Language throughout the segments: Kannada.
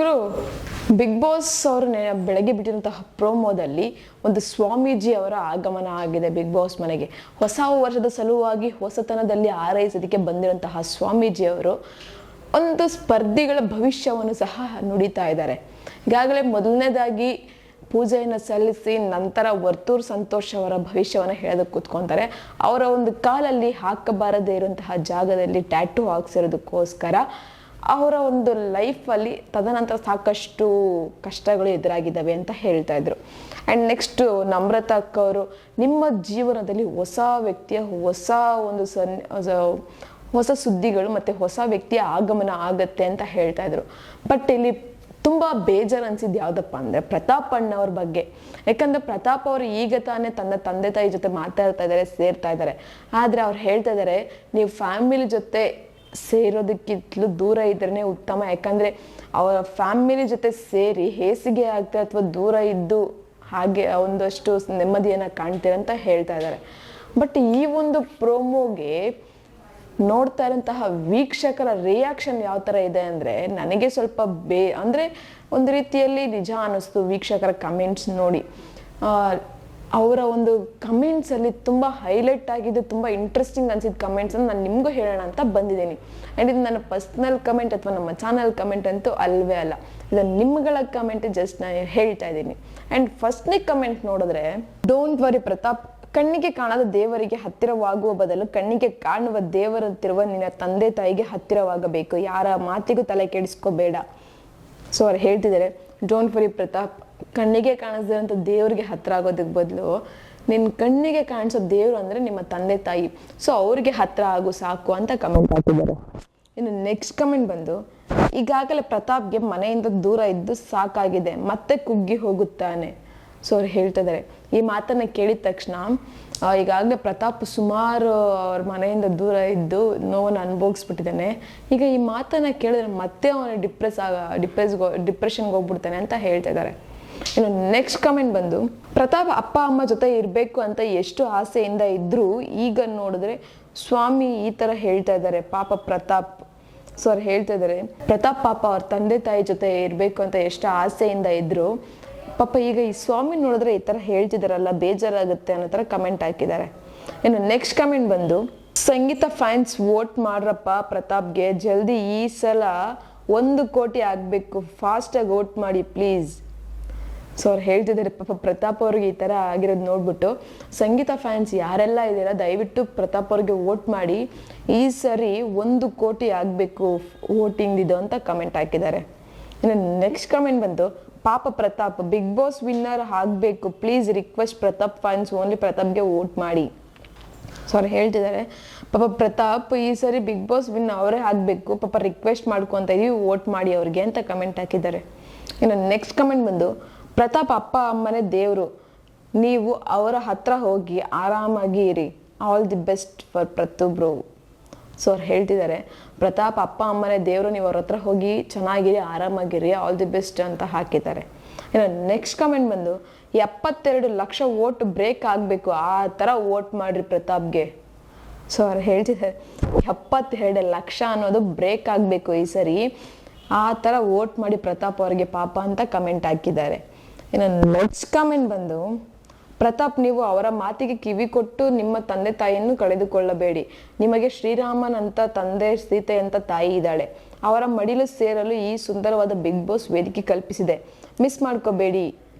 ಗುರು, ಬಿಗ್ ಬಾಸ್ ಅವರು ಬೆಳಗ್ಗೆ ಬಿಟ್ಟಿರುವಂತಹ ಪ್ರೋಮೋದಲ್ಲಿ ಒಂದು ಸ್ವಾಮೀಜಿ ಅವರ ಆಗಮನ ಆಗಿದೆ ಬಿಗ್ ಬಾಸ್ ಮನೆಗೆ. ಹೊಸ ವರ್ಷದ ಸಲುವಾಗಿ ಹೊಸತನದಲ್ಲಿ ಹಾರೈಸೋದಕ್ಕೆ ಬಂದಿರುವಂತಹ ಸ್ವಾಮೀಜಿ ಅವರು ಒಂದು ಸ್ಪರ್ಧಿಗಳ ಭವಿಷ್ಯವನ್ನು ಸಹ ನುಡಿತಾ ಇದ್ದಾರೆ. ಈಗಾಗಲೇ ಮೊದಲನೇದಾಗಿ ಪೂಜೆಯನ್ನು ಸಲ್ಲಿಸಿ ನಂತರ ವರ್ತೂರ್ ಸಂತೋಷ್ ಅವರ ಭವಿಷ್ಯವನ್ನು ಹೇಳೋದಕ್ಕೆ ಕೂತ್ಕೊತಾರೆ. ಅವರ ಒಂದು ಕಾಲಲ್ಲಿ ಹಾಕಬಾರದೇ ಇರುವಂತಹ ಜಾಗದಲ್ಲಿ ಟ್ಯಾಟೂ ಹಾಕ್ಸಿರೋದಕ್ಕೋಸ್ಕರ ಅವರ ಒಂದು ಲೈಫಲ್ಲಿ ತದನಂತರ ಸಾಕಷ್ಟು ಕಷ್ಟಗಳು ಎದುರಾಗಿದ್ದಾವೆ ಅಂತ ಹೇಳ್ತಾ ಇದ್ರು. ಆ್ಯಂಡ್ ನೆಕ್ಸ್ಟ್ ನಮ್ರತಾ ಅಕ್ಕ ಅವರು ನಿಮ್ಮ ಜೀವನದಲ್ಲಿ ಹೊಸ ವ್ಯಕ್ತಿಯ ಹೊಸ ಸುದ್ದಿಗಳು ಮತ್ತು ಹೊಸ ವ್ಯಕ್ತಿಯ ಆಗಮನ ಆಗತ್ತೆ ಅಂತ ಹೇಳ್ತಾ ಇದ್ರು. ಬಟ್ ಇಲ್ಲಿ ತುಂಬ ಬೇಜಾರು ಅನ್ಸಿದ್ದು ಯಾವುದಪ್ಪ ಅಂದರೆ ಪ್ರತಾಪ್ ಅಣ್ಣವ್ರ ಬಗ್ಗೆ. ಯಾಕಂದರೆ ಪ್ರತಾಪ್ ಅವರು ಈಗ ತಾನೇ ತನ್ನ ತಂದೆ ತಾಯಿ ಜೊತೆ ಮಾತಾಡ್ತಾ ಇದ್ದಾರೆ, ಸೇರ್ತಾ ಇದ್ದಾರೆ. ಆದರೆ ಅವ್ರು ಹೇಳ್ತಾ ಇದ್ದಾರೆ, ನೀವು ಫ್ಯಾಮಿಲಿ ಜೊತೆ ಸೇರೋದಕ್ಕಿಂತಲೂ ದೂರ ಇದ್ರೇ ಉತ್ತಮ. ಯಾಕಂದರೆ ಅವರ ಫ್ಯಾಮಿಲಿ ಜೊತೆ ಸೇರಿ ಹೇಸಿಗೆ ಆಗ್ತಾರೆ ಅಥವಾ ದೂರ ಇದ್ದು ಹಾಗೆ ಒಂದಷ್ಟು ನೆಮ್ಮದಿಯನ್ನು ಕಾಣ್ತೀರ ಅಂತ ಹೇಳ್ತಾ ಇದ್ದಾರೆ. ಬಟ್ ಈ ಒಂದು ಪ್ರೋಮೋಗೆ ನೋಡ್ತಾ ಇರೋಂತಹ ವೀಕ್ಷಕರ ರಿಯಾಕ್ಷನ್ ಯಾವ ಥರ ಇದೆ ಅಂದರೆ ನನಗೆ ಸ್ವಲ್ಪ ಅಂದರೆ ಒಂದು ರೀತಿಯಲ್ಲಿ ನಿಜ ಅನ್ನಿಸ್ತು. ವೀಕ್ಷಕರ ಕಮೆಂಟ್ಸ್ ನೋಡಿ, ಅವರ ಒಂದು ಕಮೆಂಟ್ಸಲ್ಲಿ ತುಂಬ ಹೈಲೈಟ್ ಆಗಿದ್ದು, ತುಂಬ ಇಂಟ್ರೆಸ್ಟಿಂಗ್ ಅನ್ಸಿದ್ದು ಕಮೆಂಟ್ಸನ್ನು ನಾನು ನಿಮಗೂ ಹೇಳೋಣ ಅಂತ ಬಂದಿದ್ದೀನಿ. ಆ್ಯಂಡ್ ಇದು ನನ್ನ ಪರ್ಸ್ನಲ್ ಕಮೆಂಟ್ ಅಥವಾ ನಮ್ಮ ಚಾನಲ್ ಕಮೆಂಟ್ ಅಂತೂ ಅಲ್ವೇ ಅಲ್ಲ, ಇದು ನಿಮ್ಗಳ ಕಮೆಂಟ್ ಜಸ್ಟ್ ನಾನು ಹೇಳ್ತಾ ಇದ್ದೀನಿ. ಆ್ಯಂಡ್ ಫಸ್ಟ್ನೇ ಕಮೆಂಟ್ ನೋಡಿದ್ರೆ, ಡೋಂಟ್ ವರಿ ಪ್ರತಾಪ್, ಕಣ್ಣಿಗೆ ಕಾಣದ ದೇವರಿಗೆ ಹತ್ತಿರವಾಗುವ ಬದಲು ಕಣ್ಣಿಗೆ ಕಾಣುವ ದೇವರಂತಿರುವ ನಿನ್ನ ತಂದೆ ತಾಯಿಗೆ ಹತ್ತಿರವಾಗಬೇಕು, ಯಾರ ಮಾತಿಗೂ ತಲೆ ಕೆಡಿಸ್ಕೋಬೇಡ. ಸೊ ಅವ್ರು ಹೇಳ್ತಿದ್ದಾರೆ, ಡೋಂಟ್ ವರಿ ಪ್ರತಾಪ್, ಕಣ್ಣಿಗೆ ಕಾಣಿಸ್ದಿರೋಂಥ ದೇವ್ರಿಗೆ ಹತ್ತಿರ ಆಗೋದಕ್ಕೆ ಬದಲು ನಿನ್ನ ಕಣ್ಣಿಗೆ ಕಾಣಿಸೋ ದೇವ್ರು ಅಂದರೆ ನಿಮ್ಮ ತಂದೆ ತಾಯಿ, ಸೊ ಅವ್ರಿಗೆ ಹತ್ತಿರ ಆಗು ಸಾಕು ಅಂತ ಕಮೆಂಟ್ ಹಾಕಿದ್ದಾರೆ. ಇನ್ನು ನೆಕ್ಸ್ಟ್ ಕಮೆಂಟ್ ಬಂದು, ಈಗಾಗಲೇ ಪ್ರತಾಪ್ಗೆ ಮನೆಯಿಂದ ದೂರ ಇದ್ದು ಸಾಕಾಗಿದೆ, ಮತ್ತೆ ಕುಗ್ಗಿ ಹೋಗುತ್ತಾನೆ. ಸೊ ಅವ್ರು ಹೇಳ್ತಿದ್ದಾರೆ, ಈ ಮಾತನ್ನು ಕೇಳಿದ ತಕ್ಷಣ ಈಗಾಗಲೇ ಪ್ರತಾಪ್ ಸುಮಾರು ಅವ್ರ ಮನೆಯಿಂದ ದೂರ ಇದ್ದು ನೋವನ್ನು ಅನುಭವಿಸ್ಬಿಟ್ಟಿದ್ದಾನೆ. ಈಗ ಈ ಮಾತನ್ನು ಕೇಳಿದ್ರೆ ಮತ್ತೆ ಅವನು ಡಿಪ್ರೆಷನ್ಗೆ ಹೋಗ್ಬಿಡ್ತಾನೆ ಅಂತ ಹೇಳ್ತಾ ಇದ್ದಾರೆ. ಇನ್ನು ನೆಕ್ಸ್ಟ್ ಕಮೆಂಟ್ ಬಂದು, ಪ್ರತಾಪ್ ಅಪ್ಪ ಅಮ್ಮ ಜೊತೆ ಇರಬೇಕು ಅಂತ ಎಷ್ಟು ಆಸೆಯಿಂದ ಇದ್ರೂ ಈಗ ನೋಡಿದ್ರೆ ಸ್ವಾಮಿ ಈ ಥರ ಹೇಳ್ತಾ ಇದ್ದಾರೆ, ಪಾಪ ಪ್ರತಾಪ್. ಸೊ ಅವ್ರು ಹೇಳ್ತಾ ಇದ್ದಾರೆ, ಪ್ರತಾಪ್ ಪಾಪ ಅವ್ರ ತಂದೆ ತಾಯಿ ಜೊತೆ ಇರಬೇಕು ಅಂತ ಎಷ್ಟು ಆಸೆಯಿಂದ ಇದ್ರು ಪಾಪ ಈಗ ಈ ಸ್ವಾಮಿ ನೋಡಿದ್ರೆ ಈ ಥರ ಹೇಳ್ತಿದಾರಲ್ಲ, ಬೇಜಾರಾಗುತ್ತೆ ಅನ್ನೋ ಥರ ಕಮೆಂಟ್ ಹಾಕಿದ್ದಾರೆ. ಇನ್ನು ನೆಕ್ಸ್ಟ್ ಕಮೆಂಟ್ ಬಂದು, ಸಂಗೀತ ಫ್ಯಾನ್ಸ್ ವೋಟ್ ಮಾಡ್ರಪ್ಪ ಪ್ರತಾಪ್ಗೆ, ಜಲ್ದಿ ಈ ಸಲ 1 ಕೋಟಿ ಆಗಬೇಕು, ಫಾಸ್ಟಾಗಿ ವೋಟ್ ಮಾಡಿ ಪ್ಲೀಸ್. ಸೊ ಅವ್ರು ಹೇಳ್ತಿದ್ದಾರೆ, ಪಾಪ ಪ್ರತಾಪ್ ಅವ್ರಿಗೆ ಈ ಥರ ಆಗಿರೋದು ನೋಡ್ಬಿಟ್ಟು ಸಂಗೀತ ಫ್ಯಾನ್ಸ್ ಯಾರೆಲ್ಲ ಇದ್ದೀರಾ ದಯವಿಟ್ಟು ಪ್ರತಾಪ್ ಅವ್ರಿಗೆ ವೋಟ್ ಮಾಡಿ, ಈ ಸರಿ 1 ಕೋಟಿ ಆಗಬೇಕು ವೋಟಿಂಗ್ ಇದು ಅಂತ ಕಮೆಂಟ್ ಹಾಕಿದ್ದಾರೆ. ಇನ್ನು ನೆಕ್ಸ್ಟ್ ಕಮೆಂಟ್ ಬಂದು, ಪಾಪ ಪ್ರತಾಪ್ ಬಿಗ್ ಬಾಸ್ ವಿನ್ನರ್ ಆಗಬೇಕು please, request Pratap fans only ಪ್ರತಾಪ್ಗೆ ವೋಟ್ ಮಾಡಿ. ಸೊ ಅವ್ರು ಹೇಳ್ತಿದ್ದಾರೆ, ಪಾಪ ಪ್ರತಾಪ್ ಈ ಸರಿ ಬಿಗ್ ಬಾಸ್ ವಿನ್ ಅವರೇ ಆಗಬೇಕು, ಪಾಪ ರಿಕ್ವೆಸ್ಟ್ ಮಾಡ್ಕೊತ ಇದೀವಿ, ವೋಟ್ ಮಾಡಿ ಅವ್ರಿಗೆ ಅಂತ ಕಮೆಂಟ್ ಹಾಕಿದ್ದಾರೆ. ಇನ್ನು ನೆಕ್ಸ್ಟ್ ಕಮೆಂಟ್ ಬಂದು, ಪ್ರತಾಪ್ ಅಪ್ಪ ಅಮ್ಮನೇ ದೇವರು, ನೀವು ಅವರ ಹತ್ರ ಹೋಗಿ ಆರಾಮಾಗಿ ಇರಿ, ಆಲ್ ದಿ ಬೆಸ್ಟ್ ಫಾರ್ ಪ್ರತಿಯೊಬ್ರು. ಸೊ ಅವ್ರು ಹೇಳ್ತಿದ್ದಾರೆ, ಪ್ರತಾಪ್ ಅಪ್ಪ ಅಮ್ಮನೇ ದೇವರು, ನೀವು ಅವ್ರ ಹತ್ರ ಹೋಗಿ ಚೆನ್ನಾಗಿರಿ, ಆರಾಮಾಗಿರಿ, ಆಲ್ ದಿ ಬೆಸ್ಟ್ ಅಂತ ಹಾಕಿದ್ದಾರೆ. ಇನ್ನು ನೆಕ್ಸ್ಟ್ ಕಮೆಂಟ್ ಬಂದು, 72 ಲಕ್ಷ ವೋಟ್ ಬ್ರೇಕ್ ಆಗಬೇಕು, ಆ ಥರ ವೋಟ್ ಮಾಡಿರಿ ಪ್ರತಾಪ್ಗೆ. ಸೊ ಅವ್ರು ಹೇಳ್ತಿದ್ದಾರೆ, 72 ಲಕ್ಷ ಅನ್ನೋದು ಬ್ರೇಕ್ ಆಗಬೇಕು ಈ ಸರಿ, ಆ ಥರ ವೋಟ್ ಮಾಡಿ ಪ್ರತಾಪ್ ಅವ್ರಿಗೆ ಪಾಪ ಅಂತ ಕಮೆಂಟ್ ಹಾಕಿದ್ದಾರೆ. ಇನ್ನು ನೆಕ್ಸ್ಟ್ ಕಮೆಂಟ್ ಬಂದು, ಪ್ರತಾಪ್ ನೀವು ಅವರ ಮಾತಿಗೆ ಕಿವಿ ಕೊಟ್ಟು ನಿಮ್ಮ ತಂದೆ ತಾಯಿಯನ್ನು ಕಳೆದುಕೊಳ್ಳಬೇಡಿ, ನಿಮಗೆ ಶ್ರೀರಾಮನ್ ಅಂತ ತಂದೆ, ಸೀತೆ ಅಂತ ತಾಯಿ ಇದ್ದಾಳೆ, ಅವರ ಮಡಿಲು ಸೇರಲು ಈ ಸುಂದರವಾದ ಬಿಗ್ ಬಾಸ್ ವೇದಿಕೆ ಕಲ್ಪಿಸಿದೆ, ಮಿಸ್ ಮಾಡ್ಕೋಬೇಡಿ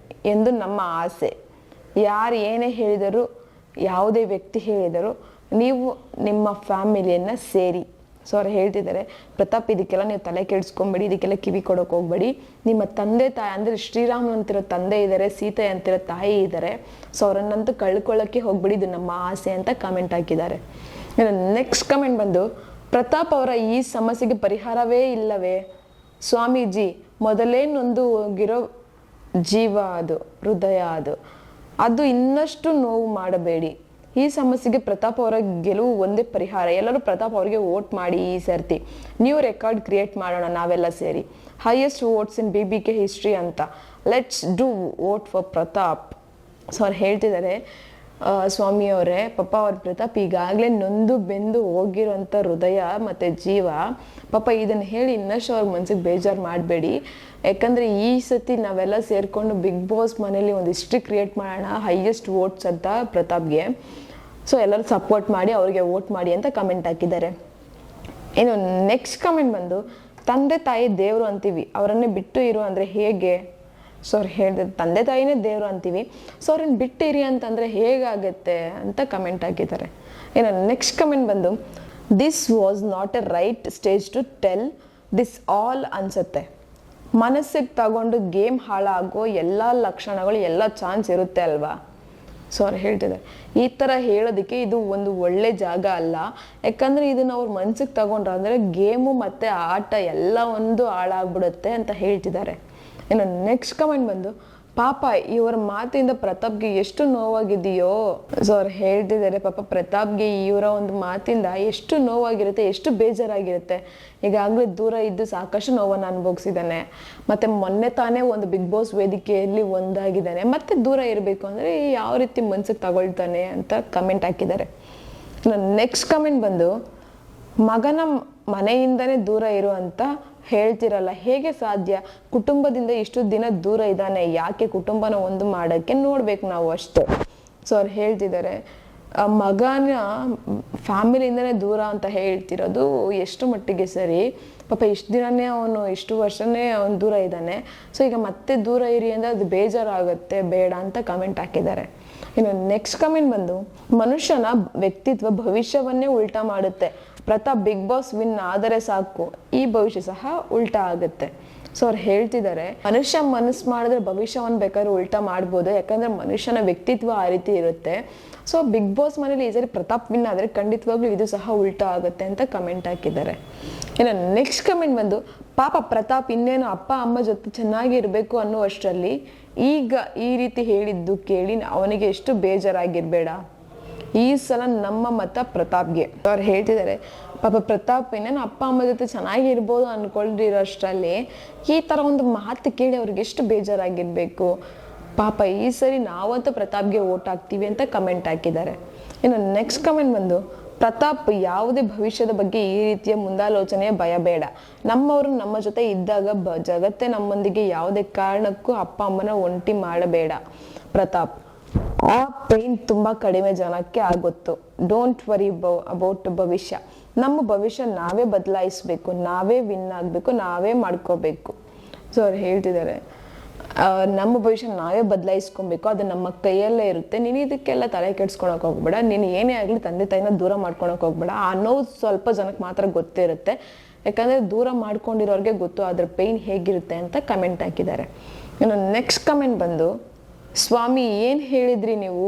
ಎಂದು ನಮ್ಮ ಆಸೆ. ಯಾರು ಏನೇ ಹೇಳಿದರೂ, ಯಾವುದೇ ವ್ಯಕ್ತಿ ಹೇಳಿದರೂ ನೀವು ನಿಮ್ಮ ಫ್ಯಾಮಿಲಿಯನ್ನು ಸೇರಿ. ಸೊ ಅವ್ರು ಹೇಳ್ತಿದ್ದಾರೆ, ಪ್ರತಾಪ್ ಇದಕ್ಕೆಲ್ಲ ನೀವು ತಲೆ ಕೆಡಿಸ್ಕೊಂಬೇಡಿ, ಇದಕ್ಕೆಲ್ಲ ಕಿವಿ ಕೊಡೋಕೆ ಹೋಗ್ಬೇಡಿ, ನಿಮ್ಮ ತಂದೆ ತಾಯಿ ಅಂದರೆ ಶ್ರೀರಾಮನ್ ಅಂತಿರೋ ತಂದೆ ಇದ್ದಾರೆ, ಸೀತೆ ಅಂತಿರೋ ತಾಯಿ ಇದ್ದಾರೆ, ಸೊ ಅವರನ್ನಂತೂ ಕಳ್ಕೊಳ್ಳೋಕ್ಕೆ ಹೋಗ್ಬೇಡಿ, ಇದು ನಮ್ಮ ಆಸೆ ಅಂತ ಕಮೆಂಟ್ ಹಾಕಿದ್ದಾರೆ. ನೆಕ್ಸ್ಟ್ ಕಮೆಂಟ್ ಬಂದು, ಪ್ರತಾಪ್ ಅವರ ಈ ಸಮಸ್ಯೆಗೆ ಪರಿಹಾರವೇ ಇಲ್ಲವೇ ಸ್ವಾಮೀಜಿ, ಮೊದಲೇ ನೊಂದು ಹೋಗಿರೋ ಜೀವ ಅದು, ಹೃದಯ ಅದು ಇನ್ನಷ್ಟು ನೋವು ಮಾಡಬೇಡಿ, ಈ ಸಮಸ್ಯೆಗೆ ಪ್ರತಾಪ್ ಅವರ ಗೆಲುವು ಒಂದೇ ಪರಿಹಾರ, ಎಲ್ಲರೂ ಪ್ರತಾಪ್ ಅವರಿಗೆ ವೋಟ್ ಮಾಡಿ, ಈ ಸರ್ತಿ ನ್ಯೂ ರೆಕಾರ್ಡ್ ಕ್ರಿಯೇಟ್ ಮಾಡೋಣ ನಾವೆಲ್ಲ ಸೇರಿ, ಹೈಯೆಸ್ಟ್ ವೋಟ್ಸ್ ಇನ್ BBK ಹಿಸ್ಟ್ರಿ ಅಂತ, let's do vote for Pratap. So ಅವ್ರು ಹೇಳ್ತಿದ್ದಾರೆ, ಸ್ವಾಮಿಯವರೇ, ಪಾಪ ಅವ್ರ ಪ್ರತಾಪ್ ಈಗಾಗಲೇ ನೊಂದು ಬೆಂದು ಹೋಗಿರೋಂಥ ಹೃದಯ ಮತ್ತು ಜೀವ, ಪಾಪ ಇದನ್ನು ಹೇಳಿ ಇನ್ನಷ್ಟು ಅವ್ರ ಮನ್ಸಿಗೆ ಬೇಜಾರು ಮಾಡಬೇಡಿ. ಯಾಕಂದರೆ ಈ ಸತಿ ನಾವೆಲ್ಲ ಸೇರಿಕೊಂಡು ಬಿಗ್ ಬಾಸ್ ಮನೇಲಿ ಒಂದು ಹಿಸ್ಟ್ರಿ ಕ್ರಿಯೇಟ್ ಮಾಡೋಣ, ಹೈಯೆಸ್ಟ್ ವೋಟ್ಸ್ ಅಂತ ಪ್ರತಾಪ್ಗೆ. ಸೊ ಎಲ್ಲರೂ ಸಪೋರ್ಟ್ ಮಾಡಿ ಅವ್ರಿಗೆ ವೋಟ್ ಮಾಡಿ ಅಂತ ಕಮೆಂಟ್ ಹಾಕಿದ್ದಾರೆ. ಇನ್ನು ನೆಕ್ಸ್ಟ್ ಕಮೆಂಟ್ ಬಂದು, ತಂದೆ ತಾಯಿ ದೇವರು ಅಂತೀವಿ, ಅವರನ್ನೇ ಬಿಟ್ಟು ಇರು ಅಂದರೆ ಹೇಗೆ? ಸೊ ಅವ್ರು ಹೇಳಿದೆ ತಂದೆ ತಾಯಿನೇ ದೇವರು ಅಂತೀವಿ, ಸೊ ಅವ್ರನ್ನ ಬಿಟ್ಟಿರಿ ಅಂತಂದರೆ ಹೇಗಾಗುತ್ತೆ ಅಂತ ಕಮೆಂಟ್ ಹಾಕಿದ್ದಾರೆ. ಇನ್ನು ನೆಕ್ಸ್ಟ್ ಕಮೆಂಟ್ ಬಂದು, this was not A right stage to tell this all ಅನ್ಸುತ್ತೆ. ಮನಸ್ಸಿಗೆ ತಗೊಂಡು ಗೇಮ್ ಹಾಳಾಗೋ ಎಲ್ಲ ಲಕ್ಷಣಗಳು, ಎಲ್ಲ ಚಾನ್ಸ್ ಇರುತ್ತೆ ಅಲ್ವಾ? ಸೊ ಅವ್ರು ಹೇಳ್ತಿದ್ದಾರೆ ಈ ಥರ ಹೇಳೋದಕ್ಕೆ ಇದು ಒಂದು ಒಳ್ಳೆ ಜಾಗ ಅಲ್ಲ. ಯಾಕಂದರೆ ಇದನ್ನು ಅವ್ರ ಮನ್ಸಿಗೆ ತಗೊಂಡ್ರೆ ಅಂದರೆ ಗೇಮು ಮತ್ತು ಆಟ ಎಲ್ಲ ಒಂದು ಹಾಳಾಗ್ಬಿಡುತ್ತೆ ಅಂತ ಹೇಳ್ತಿದ್ದಾರೆ. ಇನ್ನು ನೆಕ್ಸ್ಟ್ ಕಮೆಂಟ್ ಬಂದು, ಪಾಪ ಇವರ ಮಾತಿಂದ ಪ್ರತಾಪ್ಗೆ ಎಷ್ಟು ನೋವಾಗಿದೆಯೋ. ಸೊ ಅವ್ರು ಹೇಳ್ತಿದ್ದಾರೆ ಪಾಪ ಪ್ರತಾಪ್ಗೆ ಇವರ ಒಂದು ಮಾತಿಂದ ಎಷ್ಟು ನೋವಾಗಿರುತ್ತೆ, ಎಷ್ಟು ಬೇಜಾರಾಗಿರುತ್ತೆ. ಈಗಾಗಲೇ ದೂರ ಇದ್ದು ಸಾಕಷ್ಟು ನೋವನ್ನು ಅನುಭವಿಸಿದ್ದಾನೆ, ಮತ್ತು ಮೊನ್ನೆ ತಾನೇ ಒಂದು ಬಿಗ್ ಬಾಸ್ ವೇದಿಕೆಯಲ್ಲಿ ಒಂದಾಗಿದ್ದಾನೆ, ಮತ್ತೆ ದೂರ ಇರಬೇಕು ಅಂದರೆ ಯಾವ ರೀತಿ ಮನ್ಸಿಗೆ ತಗೊಳ್ತಾನೆ ಅಂತ ಕಮೆಂಟ್ ಹಾಕಿದ್ದಾರೆ. ನೆಕ್ಸ್ಟ್ ಕಮೆಂಟ್ ಬಂದು, ಮಗನ ಮನೆಯಿಂದನೇ ದೂರ ಇರು ಅಂತ ಹೇಳ್ತಿರಲ್ಲ, ಹೇಗೆ ಸಾಧ್ಯ? ಕುಟುಂಬದಿಂದ ಇಷ್ಟು ದಿನ ದೂರ ಇದ್ದಾನೆ, ಯಾಕೆ ಕುಟುಂಬನ ಒಂದು ಮಾಡೋಕ್ಕೆ ನೋಡ್ಬೇಕು ನಾವು ಅಷ್ಟೇ. ಸೊ ಅವ್ರು ಹೇಳ್ತಿದ್ದಾರೆ ಮಗನ ಫ್ಯಾಮಿಲಿಯಿಂದನೇ ದೂರ ಅಂತ ಹೇಳ್ತಿರೋದು ಎಷ್ಟು ಮಟ್ಟಿಗೆ ಸರಿ? ಪಾಪ ಇಷ್ಟು ದಿನನೇ ಅವನು, ಇಷ್ಟು ವರ್ಷನೇ ಅವನು ದೂರ ಇದ್ದಾನೆ, ಸೊ ಈಗ ಮತ್ತೆ ದೂರ ಇರಿ ಅಂದರೆ ಅದು ಬೇಜಾರಾಗುತ್ತೆ, ಬೇಡ ಅಂತ ಕಮೆಂಟ್ ಹಾಕಿದ್ದಾರೆ. ಇನ್ನು ನೆಕ್ಸ್ಟ್ ಕಮೆಂಟ್ ಬಂದು, ಮನುಷ್ಯನ ವ್ಯಕ್ತಿತ್ವ ಭವಿಷ್ಯವನ್ನೇ ಉಲ್ಟಾ ಮಾಡುತ್ತೆ. ಪ್ರತಾಪ್ ಬಿಗ್ ಬಾಸ್ ವಿನ್ ಆದರೆ ಸಾಕು, ಈ ಭವಿಷ್ಯ ಸಹ ಉಲ್ಟಾ ಆಗುತ್ತೆ. ಸೊ ಅವ್ರು ಹೇಳ್ತಿದ್ದಾರೆ ಮನುಷ್ಯ ಮನಸ್ಸು ಮಾಡಿದ್ರೆ ಭವಿಷ್ಯವನ್ನು ಬೇಕಾದ್ರೆ ಉಲ್ಟಾ ಮಾಡ್ಬೋದು, ಯಾಕಂದ್ರೆ ಮನುಷ್ಯನ ವ್ಯಕ್ತಿತ್ವ ಆ ರೀತಿ ಇರುತ್ತೆ. ಸೊ ಬಿಗ್ ಬಾಸ್ ಮನೇಲಿ ಈ ಸರಿ ಪ್ರತಾಪ್ ವಿನ್ ಆದರೆ ಖಂಡಿತವಾಗ್ಲೂ ಇದು ಸಹ ಉಲ್ಟಾ ಆಗುತ್ತೆ ಅಂತ ಕಮೆಂಟ್ ಹಾಕಿದ್ದಾರೆ. ಇನ್ನು ನೆಕ್ಸ್ಟ್ ಕಮೆಂಟ್ ಬಂದು, ಪಾಪ ಪ್ರತಾಪ್ ಇನ್ನೇನು ಅಪ್ಪ ಅಮ್ಮ ಜೊತೆ ಚೆನ್ನಾಗಿರ್ಬೇಕು ಅನ್ನುವಷ್ಟರಲ್ಲಿ ಈಗ ಈ ರೀತಿ ಹೇಳಿದ್ದು ಕೇಳಿ ಅವನಿಗೆ ಎಷ್ಟು ಬೇಜಾರಾಗಿರ್ಬೇಡ. ಈ ಸಲ ನಮ್ಮ ಮತ ಪ್ರತಾಪ್ಗೆ. ಅವ್ರು ಹೇಳ್ತಿದ್ದಾರೆ ಪಾಪ ಪ್ರತಾಪ್ ಇನ್ನೇನು ಅಪ್ಪ ಅಮ್ಮ ಜೊತೆ ಚೆನ್ನಾಗಿರ್ಬೋದು ಅನ್ಕೊಳ್ದಿರೋಷ್ಟರಲ್ಲಿ ಈ ಥರ ಒಂದು ಮಾತು ಕೇಳಿ ಅವ್ರಿಗೆ ಎಷ್ಟು ಬೇಜಾರಾಗಿರ್ಬೇಕು. ಪಾಪ ಈ ಸರಿ ನಾವಂತೂ ಪ್ರತಾಪ್ಗೆ ವೋಟ್ ಹಾಕ್ತೀವಿ ಅಂತ ಕಮೆಂಟ್ ಹಾಕಿದ್ದಾರೆ. ಇನ್ನು ನೆಕ್ಸ್ಟ್ ಕಮೆಂಟ್ ಬಂದು, ಪ್ರತಾಪ್ ಯಾವುದೇ ಭವಿಷ್ಯದ ಬಗ್ಗೆ ಈ ರೀತಿಯ ಮುಂದಾಲೋಚನೆಯ ಭಯ ಬೇಡ. ನಮ್ಮವರು ನಮ್ಮ ಜೊತೆ ಇದ್ದಾಗ ಜಗತ್ತೇ ನಮ್ಮೊಂದಿಗೆ ಯಾವುದೇ ಕಾರಣಕ್ಕೂ ಅಪ್ಪ ಅಮ್ಮನ ಒಂಟಿ ಮಾಡಬೇಡ ಪ್ರತಾಪ್. ಆ ಪೇನ್ ತುಂಬ ಕಡಿಮೆ ಜನಕ್ಕೆ ಆಗುತ್ತೋ. ಡೋಂಟ್ ವರಿ ಅಬೌಟ್ ಭವಿಷ್ಯ. ನಮ್ಮ ಭವಿಷ್ಯ ನಾವೇ ಬದಲಾಯಿಸ್ಬೇಕು, ನಾವೇ ವಿನ್ ಆಗಬೇಕು, ನಾವೇ ಮಾಡ್ಕೋಬೇಕು. ಸೊ ಅವ್ರು ಹೇಳ್ತಿದ್ದಾರೆ ನಮ್ಮ ಭವಿಷ್ಯ ನಾವೇ ಬದಲಾಯಿಸ್ಕೊಬೇಕು, ಅದು ನಮ್ಮ ಕೈಯಲ್ಲೇ ಇರುತ್ತೆ. ನೀನು ಇದಕ್ಕೆಲ್ಲ ತಲೆ ಕೆಡ್ಸ್ಕೊಳಕ್ ಹೋಗ್ಬೇಡ, ನೀನು ಏನೇ ಆಗಲಿ ತಂದೆ ತಾಯಿನ ದೂರ ಮಾಡ್ಕೊಳಕ್ ಹೋಗ್ಬೇಡ. ಅನ್ನೋದು ಸ್ವಲ್ಪ ಜನಕ್ಕೆ ಮಾತ್ರ ಗೊತ್ತಿರುತ್ತೆ, ಯಾಕಂದರೆ ದೂರ ಮಾಡ್ಕೊಂಡಿರೋರಿಗೆ ಗೊತ್ತು ಅದ್ರ ಪೇಯ್ನ್ ಹೇಗಿರುತ್ತೆ ಅಂತ ಕಮೆಂಟ್ ಹಾಕಿದ್ದಾರೆ. ಇನ್ನು ನೆಕ್ಸ್ಟ್ ಕಮೆಂಟ್ ಬಂದು, ಸ್ವಾಮಿ ಏನು ಹೇಳಿದ್ರಿ ನೀವು,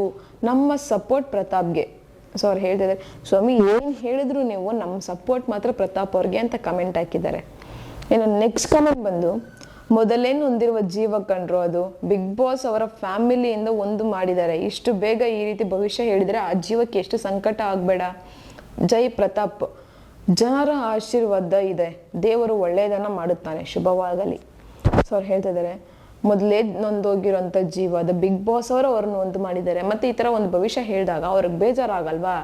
ನಮ್ಮ ಸಪೋರ್ಟ್ ಪ್ರತಾಪ್ಗೆ. ಸೊ ಅವ್ರು ಹೇಳ್ತಿದ್ದಾರೆ ಸ್ವಾಮಿ ಏನು ಹೇಳಿದ್ರು ನೀವು, ನಮ್ಮ ಸಪೋರ್ಟ್ ಮಾತ್ರ ಪ್ರತಾಪ್ ಅವ್ರಿಗೆ ಅಂತ ಕಮೆಂಟ್ ಹಾಕಿದ್ದಾರೆ. ಇನ್ನು ನೆಕ್ಸ್ಟ್ ಕಮೆಂಟ್ ಬಂದು, ಮೊದಲೇನು ಹೊಂದಿರುವ ಜೀವ ಕಂಡ್ರು, ಅದು ಬಿಗ್ ಬಾಸ್ ಅವರ ಫ್ಯಾಮಿಲಿಯಿಂದ ಒಂದು ಮಾಡಿದ್ದಾರೆ. ಇಷ್ಟು ಬೇಗ ಈ ರೀತಿ ಭವಿಷ್ಯ ಹೇಳಿದರೆ ಆ ಜೀವಕ್ಕೆ ಎಷ್ಟು ಸಂಕಟ ಆಗಬೇಡ. ಜೈ ಪ್ರತಾಪ್. ಜನರ ಆಶೀರ್ವಾದ ಇದೆ, ದೇವರು ಒಳ್ಳೆಯದನ್ನು ಮಾಡುತ್ತಾನೆ, ಶುಭವಾಗಲಿ. ಸೊ ಅವ್ರು ಹೇಳ್ತಿದ್ದಾರೆ ಮೊದಲೇ ನೊಂದೋಗಿರೋಂಥ ಜೀವ, ಅದು ಬಿಗ್ ಬಾಸ್ ಅವರು ಅವ್ರನ್ನ ಒಂದು ಮಾಡಿದ್ದಾರೆ. ಮತ್ತು ಈ ಥರ ಒಂದು ಭವಿಷ್ಯ ಹೇಳಿದಾಗ ಅವ್ರಿಗೆ ಬೇಜಾರಾಗಲ್ವಾ?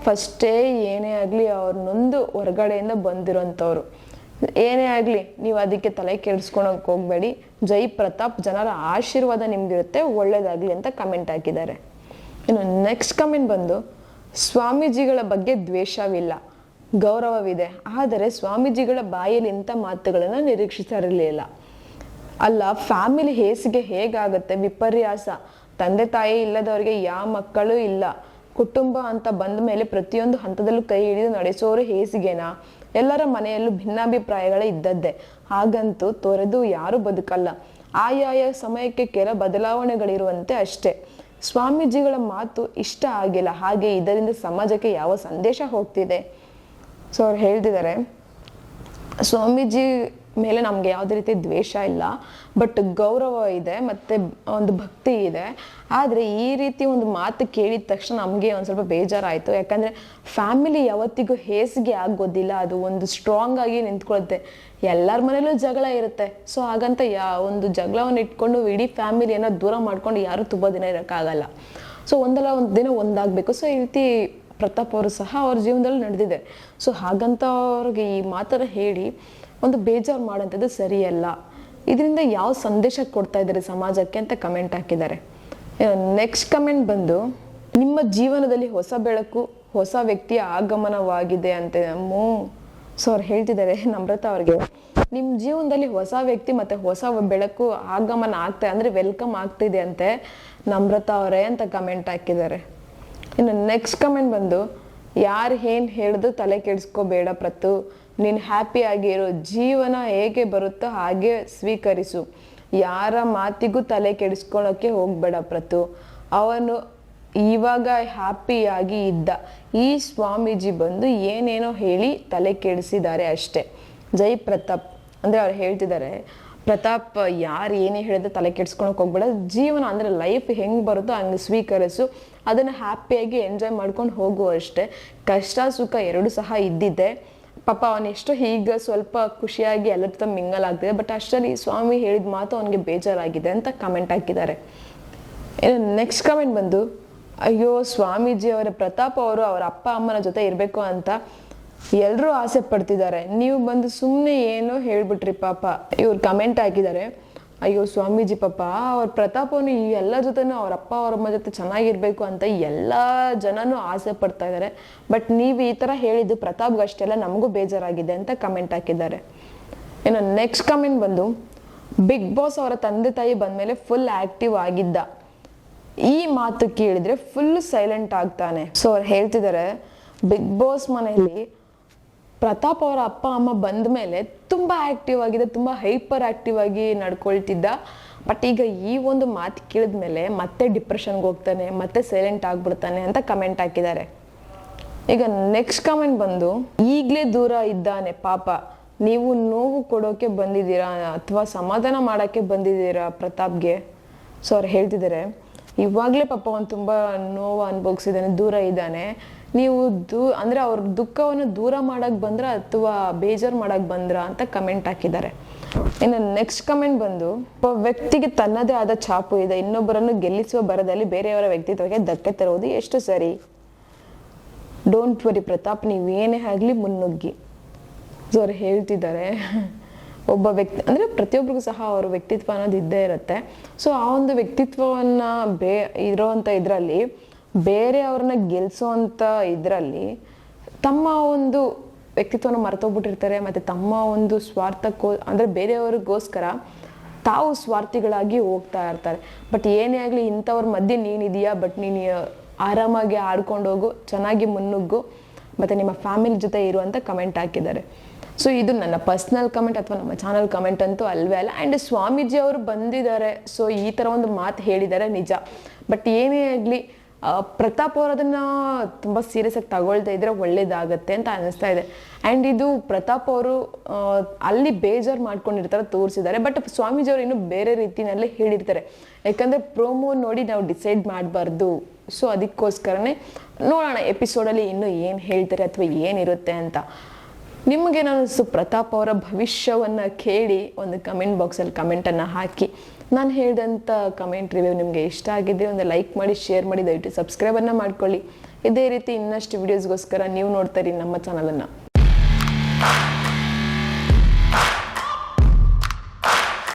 ಫಸ್ಟೇ ಏನೇ ಆಗಲಿ ಅವ್ರ ನೊಂದು ಹೊರಗಡೆಯಿಂದ ಬಂದಿರೋಂಥವ್ರು, ಏನೇ ಆಗಲಿ ನೀವು ಅದಕ್ಕೆ ತಲೆ ಕೆಡಿಸ್ಕೊಳಕ್ಕೆ ಹೋಗಬೇಡಿ. ಜೈ ಪ್ರತಾಪ್, ಜನರ ಆಶೀರ್ವಾದ ನಿಮ್ಗಿರುತ್ತೆ, ಒಳ್ಳೇದಾಗಲಿ ಅಂತ ಕಮೆಂಟ್ ಹಾಕಿದ್ದಾರೆ. ಇನ್ನು ನೆಕ್ಸ್ಟ್ ಕಮೆಂಟ್ ಬಂದು, ಸ್ವಾಮೀಜಿಗಳ ಬಗ್ಗೆ ದ್ವೇಷವಿಲ್ಲ, ಗೌರವವಿದೆ, ಆದರೆ ಸ್ವಾಮೀಜಿಗಳ ಬಾಯಲ್ಲಿ ಇಂಥ ಮಾತುಗಳನ್ನು ನಿರೀಕ್ಷಿಸಿರಲಿಲ್ಲ. ಅಲ್ಲ, ಫ್ಯಾಮಿಲಿ ಹೇಸಿಗೆ ಹೇಗಾಗುತ್ತೆ, ವಿಪರ್ಯಾಸ. ತಂದೆ ತಾಯಿ ಇಲ್ಲದವರಿಗೆ ಯಾವ ಮಕ್ಕಳು ಇಲ್ಲ. ಕುಟುಂಬ ಅಂತ ಬಂದ ಮೇಲೆ ಪ್ರತಿಯೊಂದು ಹಂತದಲ್ಲೂ ಕೈ ಹಿಡಿದು ನಡೆಸೋರು ಹೇಸಿಗೆನಾ? ಎಲ್ಲರ ಮನೆಯಲ್ಲೂ ಭಿನ್ನಾಭಿಪ್ರಾಯಗಳೇ ಇದ್ದದ್ದೇ, ಹಾಗಂತೂ ತೊರೆದು ಯಾರೂ ಬದುಕಲ್ಲ. ಆಯಾಯ ಸಮಯಕ್ಕೆ ಕೆಲ ಬದಲಾವಣೆಗಳಿರುವಂತೆ ಅಷ್ಟೇ. ಸ್ವಾಮೀಜಿಗಳ ಮಾತು ಇಷ್ಟ ಆಗಿಲ್ಲ, ಹಾಗೆ ಇದರಿಂದ ಸಮಾಜಕ್ಕೆ ಯಾವ ಸಂದೇಶ ಹೋಗ್ತಿದೆ? ಸೊ ಅವ್ರು ಹೇಳ್ತಿದ್ದಾರೆ ಸ್ವಾಮೀಜಿ ಮೇಲೆ ನಮಗೆ ಯಾವುದೇ ರೀತಿ ದ್ವೇಷ ಇಲ್ಲ, ಬಟ್ ಗೌರವ ಇದೆ ಮತ್ತು ಒಂದು ಭಕ್ತಿ ಇದೆ. ಆದರೆ ಈ ರೀತಿ ಒಂದು ಮಾತು ಕೇಳಿದ ತಕ್ಷಣ ನಮಗೆ ಒಂದು ಸ್ವಲ್ಪ ಬೇಜಾರಾಯಿತು. ಯಾಕಂದರೆ ಫ್ಯಾಮಿಲಿ ಯಾವತ್ತಿಗೂ ಹೇಸಿಗೆ ಆಗೋದಿಲ್ಲ, ಅದು ಒಂದು ಸ್ಟ್ರಾಂಗ್ ಆಗಿ ನಿಂತ್ಕೊಳ್ಳುತ್ತೆ. ಎಲ್ಲರ ಮನೇಲೂ ಜಗಳ ಇರುತ್ತೆ. ಸೊ ಹಾಗಂತ ಒಂದು ಜಗಳವನ್ನು ಇಟ್ಕೊಂಡು ಇಡೀ ಫ್ಯಾಮಿಲಿಯನ್ನು ದೂರ ಮಾಡ್ಕೊಂಡು ಯಾರೂ ತುಂಬ ದಿನ ಇರೋಕ್ಕಾಗಲ್ಲ. ಸೊ ಒಂದಲ್ಲ ಒಂದು ದಿನ ಒಂದಾಗಬೇಕು. ಸೊ ಈ ರೀತಿ ಪ್ರತಾಪ್ ಅವರು ಸಹ ಅವ್ರ ಜೀವನದಲ್ಲಿ ನಡೆದಿದೆ. ಸೊ ಹಾಗಂತ ಅವ್ರಿಗೆ ಈ ಮಾತನ್ನ ಹೇಳಿ ಒಂದು ಬೇಜಾರು ಮಾಡೋಂಥದ್ದು ಸರಿಯಲ್ಲ. ಇದರಿಂದ ಯಾವ ಸಂದೇಶ ಕೊಡ್ತಾ ಇದ್ದಾರೆ ಸಮಾಜಕ್ಕೆ ಅಂತ ಕಮೆಂಟ್ ಹಾಕಿದ್ದಾರೆ. ನೆಕ್ಸ್ಟ್ ಕಮೆಂಟ್ ಬಂದು, ನಿಮ್ಮ ಜೀವನದಲ್ಲಿ ಹೊಸ ಬೆಳಕು, ಹೊಸ ವ್ಯಕ್ತಿಯ ಆಗಮನವಾಗಿದೆ ಅಂತ. ಸೊ ಅವ್ರು ಹೇಳ್ತಿದ್ದಾರೆ ನಮ್ರತಾ ಅವ್ರಿಗೆ, ನಿಮ್ಮ ಜೀವನದಲ್ಲಿ ಹೊಸ ವ್ಯಕ್ತಿ ಮತ್ತೆ ಹೊಸ ಬೆಳಕು ಆಗಮನ ಆಗ್ತಾ ಅಂದ್ರೆ ವೆಲ್ಕಮ್ ಆಗ್ತಿದೆ ಅಂತೆ ನಮ್ರತಾ ಅವರೇ ಅಂತ ಕಮೆಂಟ್ ಹಾಕಿದ್ದಾರೆ. ಇನ್ನು ನೆಕ್ಸ್ಟ್ ಕಮೆಂಟ್ ಬಂದು, ಯಾರು ಏನು ಹೇಳಿದ್ರು ತಲೆ ಕೆಡಿಸ್ಕೋಬೇಡ ಪ್ರತು, ನೀನು ಹ್ಯಾಪಿ ಆಗಿರೋ, ಜೀವನ ಹೇಗೆ ಬರುತ್ತೋ ಹಾಗೆ ಸ್ವೀಕರಿಸು, ಯಾರ ಮಾತಿಗೂ ತಲೆ ಕೆಡಿಸ್ಕೊಳ್ಳೋಕ್ಕೆ ಹೋಗ್ಬೇಡ ಪ್ರತು, ಅವನು ಇವಾಗ ಹ್ಯಾಪಿಯಾಗಿ ಇದ್ದ, ಈ ಸ್ವಾಮೀಜಿ ಬಂದು ಏನೇನೋ ಹೇಳಿ ತಲೆ ಕೆಡಿಸಿದ್ದಾರೆ ಅಷ್ಟೇ. ಜೈ ಪ್ರತಾಪ್. ಅಂದರೆ ಅವ್ರು ಹೇಳ್ತಿದ್ದಾರೆ, ಪ್ರತಾಪ್ ಯಾರು ಏನೇ ಹೇಳಿದ್ರೆ ತಲೆ ಕೆಡ್ಸ್ಕೊಳಕ್ ಹೋಗ್ಬೇಡ, ಜೀವನ ಅಂದರೆ ಲೈಫ್ ಹೆಂಗೆ ಬರುತ್ತೋ ಹಂಗೆ ಸ್ವೀಕರಿಸು, ಅದನ್ನು ಹ್ಯಾಪಿಯಾಗಿ ಎಂಜಾಯ್ ಮಾಡ್ಕೊಂಡು ಹೋಗು ಅಷ್ಟೇ. ಕಷ್ಟ ಸುಖ ಎರಡು ಸಹ ಇದ್ದಿದ್ದೆ. ಪಾಪ ಅವನೆಷ್ಟು ಈಗ ಸ್ವಲ್ಪ ಖುಷಿಯಾಗಿ ಎಲ್ಲರ ಜೊತೆ ಮಿಂಗಲ್ ಆಗ್ತಿದೆ, ಬಟ್ ಅಷ್ಟರಲ್ಲಿ ಸ್ವಾಮಿ ಹೇಳಿದ ಮಾತು ಅವನಿಗೆ ಬೇಜಾರಾಗಿದೆ ಅಂತ ಕಮೆಂಟ್ ಹಾಕಿದ್ದಾರೆ. ನೆಕ್ಸ್ಟ್ ಕಮೆಂಟ್ ಬಂದು, ಅಯ್ಯೋ ಸ್ವಾಮೀಜಿ ಅವರ ಪ್ರತಾಪ್ ಅವರು ಅವರ ಅಪ್ಪ ಅಮ್ಮನ ಜೊತೆ ಇರಬೇಕು ಅಂತ ಎಲ್ಲರೂ ಆಸೆ ಪಡ್ತಿದ್ದಾರೆ, ನೀವು ಬಂದು ಸುಮ್ಮನೆ ಏನೋ ಹೇಳ್ಬಿಟ್ರಿ ಪಾಪ. ಇವ್ರು ಕಮೆಂಟ್ ಹಾಕಿದ್ದಾರೆ, ಅಯ್ಯೋ ಸ್ವಾಮೀಜಿ ಪಾಪ ಅವ್ರ ಪ್ರತಾಪ್ ಅವನು ಎಲ್ಲ ಜೊತೆನೂ ಅವ್ರ ಅಪ್ಪ ಅವ್ರ ಅಮ್ಮ ಜೊತೆ ಚೆನ್ನಾಗಿರ್ಬೇಕು ಅಂತ ಎಲ್ಲ ಜನನೂ ಆಸೆ ಪಡ್ತಾ ಇದ್ದಾರೆ, ಬಟ್ ನೀವು ಈ ಥರ ಹೇಳಿದ್ದು ಪ್ರತಾಪ್ಗೆ ಅಷ್ಟೆಲ್ಲ ನಮಗೂ ಬೇಜಾರಾಗಿದೆ ಅಂತ ಕಮೆಂಟ್ ಹಾಕಿದ್ದಾರೆ. ಇನ್ನು ನೆಕ್ಸ್ಟ್ ಕಮೆಂಟ್ ಬಂದು, ಬಿಗ್ ಬಾಸ್ ಅವರ ತಂದೆ ತಾಯಿ ಬಂದಮೇಲೆ ಫುಲ್ ಆಕ್ಟಿವ್ ಆಗಿದ್ದ, ಈ ಮಾತು ಕೇಳಿದ್ರೆ ಫುಲ್ ಸೈಲೆಂಟ್ ಆಗ್ತಾನೆ. ಸೊ ಅವ್ರು ಹೇಳ್ತಿದ್ದಾರೆ, ಬಿಗ್ ಬಾಸ್ ಮನೆಯಲ್ಲಿ ಪ್ರತಾಪ್ ಅವರ ಅಪ್ಪ ಅಮ್ಮ ಬಂದ ಮೇಲೆ ತುಂಬ ಆ್ಯಕ್ಟಿವ್ ಆಗಿದೆ, ತುಂಬ ಹೈಪರ್ ಆ್ಯಕ್ಟಿವ್ ಆಗಿ ನಡ್ಕೊಳ್ತಿದ್ದ, ಬಟ್ ಈಗ ಈ ಒಂದು ಮಾತು ಕೇಳಿದ್ಮೇಲೆ ಮತ್ತೆ ಡಿಪ್ರೆಷನ್ಗೆ ಹೋಗ್ತಾನೆ, ಮತ್ತೆ ಸೈಲೆಂಟ್ ಆಗ್ಬಿಡ್ತಾನೆ ಅಂತ ಕಮೆಂಟ್ ಹಾಕಿದ್ದಾರೆ. ಈಗ ನೆಕ್ಸ್ಟ್ ಕಮೆಂಟ್ ಬಂದು, ಈಗಲೇ ದೂರ ಇದ್ದಾನೆ ಪಾಪ, ನೀವು ನೋವು ಕೊಡೋಕೆ ಬಂದಿದ್ದೀರಾ ಅಥವಾ ಸಮಾಧಾನ ಮಾಡೋಕ್ಕೆ ಬಂದಿದ್ದೀರಾ ಪ್ರತಾಪ್ಗೆ? ಸೊ ಅವ್ರು ಹೇಳ್ತಿದ್ದಾರೆ, ಇವಾಗಲೇ ಪಾಪ ಅವನು ತುಂಬ ನೋವು ಅನುಭವಿಸಿದ್ದಾನೆ, ದೂರ ಇದ್ದಾನೆ, ನೀವು ಅಂದರೆ ಅವ್ರ ದುಃಖವನ್ನು ದೂರ ಮಾಡಕ್ಕೆ ಬಂದ್ರ ಅಥವಾ ಬೇಜಾರು ಮಾಡಕ್ಕೆ ಬಂದ್ರ ಅಂತ ಕಮೆಂಟ್ ಹಾಕಿದ್ದಾರೆ. ಇನ್ನು ನೆಕ್ಸ್ಟ್ ಕಮೆಂಟ್ ಬಂದು, ಒಬ್ಬ ವ್ಯಕ್ತಿಗೆ ತನ್ನದೇ ಆದ ಛಾಪು ಇದೆ, ಇನ್ನೊಬ್ಬರನ್ನು ಗೆಲ್ಲಿಸುವ ಬರದಲ್ಲಿ ಬೇರೆಯವರ ವ್ಯಕ್ತಿತ್ವಕ್ಕೆ ಧಕ್ಕೆ ತರುವುದು ಎಷ್ಟು ಸರಿ? ಡೋಂಟ್ ವರಿ ಪ್ರತಾಪ್, ನೀವೇನೇ ಆಗಲಿ ಮುನ್ನುಗ್ಗಿ. ಸೊ ಅವ್ರು ಹೇಳ್ತಿದ್ದಾರೆ, ಒಬ್ಬ ವ್ಯಕ್ತಿ ಅಂದರೆ ಪ್ರತಿಯೊಬ್ಬರಿಗೂ ಸಹ ಅವ್ರ ವ್ಯಕ್ತಿತ್ವ ಅನ್ನೋದು ಇದ್ದೇ ಇರುತ್ತೆ. ಸೊ ಆ ಒಂದು ವ್ಯಕ್ತಿತ್ವವನ್ನು ಇರೋವಂಥ ಇದರಲ್ಲಿ ಬೇರೆಯವ್ರನ್ನ ಗೆಲ್ಲಿಸೋವಂಥ ಇದರಲ್ಲಿ ತಮ್ಮ ಒಂದು ವ್ಯಕ್ತಿತ್ವನ ಮರೆತೋಗ್ಬಿಟ್ಟಿರ್ತಾರೆ, ಮತ್ತು ತಮ್ಮ ಒಂದು ಅಂದರೆ ಬೇರೆಯವ್ರಿಗೋಸ್ಕರ ತಾವು ಸ್ವಾರ್ಥಿಗಳಾಗಿ ಹೋಗ್ತಾ ಇರ್ತಾರೆ. ಬಟ್ ಏನೇ ಆಗಲಿ ಇಂಥವ್ರ ಮಧ್ಯೆ ನೀನಿದೆಯಾ, ಬಟ್ ನೀನು ಆರಾಮಾಗಿ ಆಡ್ಕೊಂಡು ಹೋಗು, ಚೆನ್ನಾಗಿ ಮುನ್ನುಗ್ಗು, ಮತ್ತು ನಿಮ್ಮ ಫ್ಯಾಮಿಲಿ ಜೊತೆ ಇರು ಅಂತ ಕಮೆಂಟ್ ಹಾಕಿದ್ದಾರೆ. ಸೊ ಇದು ನನ್ನ ಪರ್ಸ್ನಲ್ ಕಮೆಂಟ್ ಅಥವಾ ನಮ್ಮ ಚಾನಲ್ ಕಮೆಂಟ್ ಅಂತೂ ಅಲ್ವೇ ಅಲ್ಲ. ಆ್ಯಂಡ್ ಸ್ವಾಮೀಜಿ ಅವರು ಬಂದಿದ್ದಾರೆ, ಸೊ ಈ ಥರ ಒಂದು ಮಾತು ಹೇಳಿದ್ದಾರೆ ನಿಜ. ಬಟ್ ಏನೇ ಆಗಲಿ ಪ್ರತಾಪ್ ಅವರು ಅದನ್ನು ತುಂಬ ಸೀರಿಯಸ್ ಆಗಿ ತಗೊಳ್ತಾ ಇದ್ರೆ ಒಳ್ಳೇದಾಗತ್ತೆ ಅಂತ ಅನ್ನಿಸ್ತಾ ಇದೆ. ಆ್ಯಂಡ್ ಇದು ಪ್ರತಾಪ್ ಅವರು ಅಲ್ಲಿ ಬೇಜಾರು ಮಾಡ್ಕೊಂಡಿರ್ತಾರೆ, ತೋರಿಸಿದ್ದಾರೆ. ಬಟ್ ಸ್ವಾಮೀಜಿ ಅವರು ಇನ್ನೂ ಬೇರೆ ರೀತಿಯಲ್ಲಿ ಹೇಳಿರ್ತಾರೆ, ಯಾಕಂದರೆ ಪ್ರೋಮೋ ನೋಡಿ ನಾವು ಡಿಸೈಡ್ ಮಾಡಬಾರ್ದು. ಸೊ ಅದಕ್ಕೋಸ್ಕರನೇ ನೋಡೋಣ ಎಪಿಸೋಡಲ್ಲಿ ಇನ್ನೂ ಏನು ಹೇಳ್ತಾರೆ ಅಥವಾ ಏನಿರುತ್ತೆ ಅಂತ. ನಿಮಗೇನಿಸ್ತು ಪ್ರತಾಪ್ ಅವರ ಭವಿಷ್ಯವನ್ನು ಕೇಳಿ ಒಂದು ಕಮೆಂಟ್ ಬಾಕ್ಸಲ್ಲಿ ಕಮೆಂಟನ್ನು ಹಾಕಿ. ನಾನು ಹೇಳಿದಂಥ ಕಮೆಂಟ್ ರಿವ್ಯೂ ನಿಮಗೆ ಇಷ್ಟ ಆಗಿದ್ದರೆ ಒಂದು ಲೈಕ್ ಮಾಡಿ, ಶೇರ್ ಮಾಡಿ, ದಯವಿಟ್ಟು ಸಬ್ಸ್ಕ್ರೈಬನ್ನು ಮಾಡ್ಕೊಳ್ಳಿ. ಇದೇ ರೀತಿ ಇನ್ನಷ್ಟು ವಿಡಿಯೋಸ್ಗೋಸ್ಕರ ನೀವು ನೋಡ್ತಾ ಇರಿ ನಮ್ಮ ಚಾನಲನ್ನು.